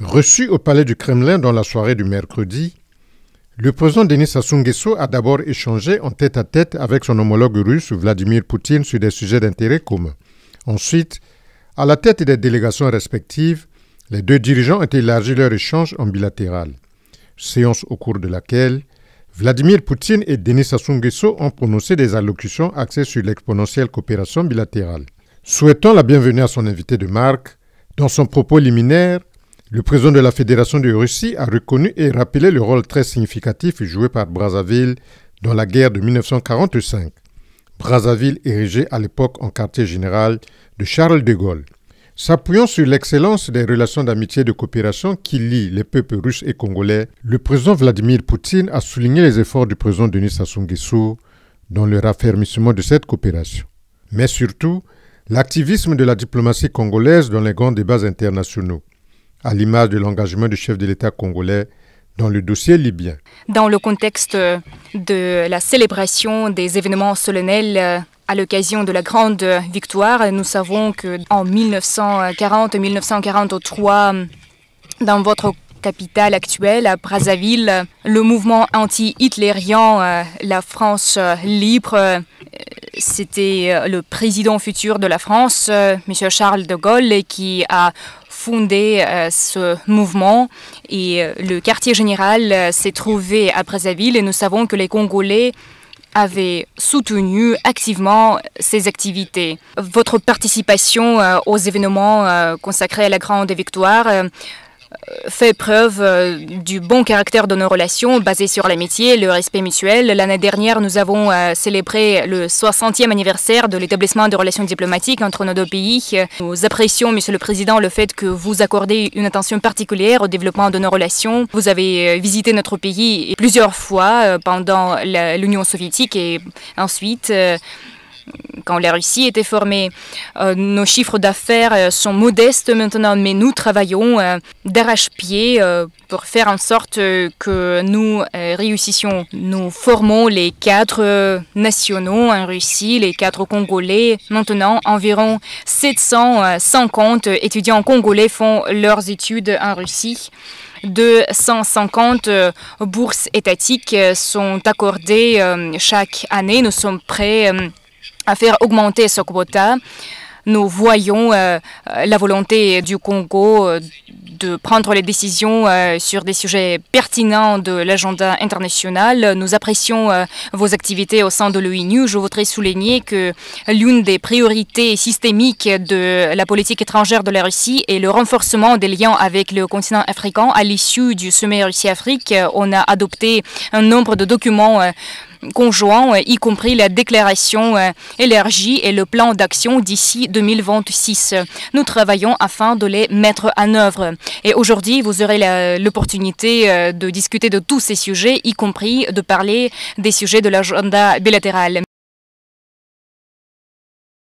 Reçu au palais du Kremlin dans la soirée du mercredi, le président Denis Sassou Nguesso a d'abord échangé en tête-à-tête avec son homologue russe Vladimir Poutine sur des sujets d'intérêt commun. Ensuite, à la tête des délégations respectives, les deux dirigeants ont élargi leur échange en bilatéral. Séance au cours de laquelle Vladimir Poutine et Denis Sassou Nguesso ont prononcé des allocutions axées sur l'exponentielle coopération bilatérale. Souhaitant la bienvenue à son invité de marque, dans son propos liminaire, le président de la Fédération de Russie a reconnu et rappelé le rôle très significatif joué par Brazzaville dans la guerre de 1945. Brazzaville érigée à l'époque en quartier général de Charles de Gaulle. S'appuyant sur l'excellence des relations d'amitié et de coopération qui lient les peuples russes et congolais, le président Vladimir Poutine a souligné les efforts du président Denis Sassou Nguesso dans le raffermissement de cette coopération. Mais surtout, l'activisme de la diplomatie congolaise dans les grands débats internationaux, à l'image de l'engagement du chef de l'État congolais dans le dossier libyen. Dans le contexte de la célébration des événements solennels à l'occasion de la grande victoire, nous savons qu'en 1940-1943, dans votre capitale actuelle, à Brazzaville, le mouvement anti-hitlérien, la France libre, c'était le président futur de la France, M. Charles de Gaulle, qui a fondé ce mouvement, et le quartier général s'est trouvé à Brazzaville, et nous savons que les Congolais avaient soutenu activement ces activités. Votre participation aux événements consacrés à la grande victoire fait preuve du bon caractère de nos relations basées sur l'amitié et le respect mutuel. L'année dernière, nous avons célébré le 60e anniversaire de l'établissement de relations diplomatiques entre nos deux pays. Nous apprécions, Monsieur le Président, le fait que vous accordez une attention particulière au développement de nos relations. Vous avez visité notre pays plusieurs fois pendant l'Union soviétique et ensuite quand la Russie était formée. Nos chiffres d'affaires sont modestes maintenant, mais nous travaillons d'arrache-pied pour faire en sorte que nous réussissions. Nous formons les 4 nationaux en Russie, les 4 Congolais. Maintenant, environ 750 étudiants congolais font leurs études en Russie. 250 bourses étatiques sont accordées chaque année. Nous sommes prêts à faire augmenter ce quota. Nous voyons la volonté du Congo de prendre les décisions sur des sujets pertinents de l'agenda international. Nous apprécions vos activités au sein de l'ONU. Je voudrais souligner que l'une des priorités systémiques de la politique étrangère de la Russie est le renforcement des liens avec le continent africain. À l'issue du sommet Russie-Afrique, on a adopté un nombre de documents conjoints, y compris la déclaration élargie et le plan d'action d'ici 2026. Nous travaillons afin de les mettre en œuvre. Et aujourd'hui, vous aurez l'opportunité de discuter de tous ces sujets, y compris de parler des sujets de l'agenda bilatéral.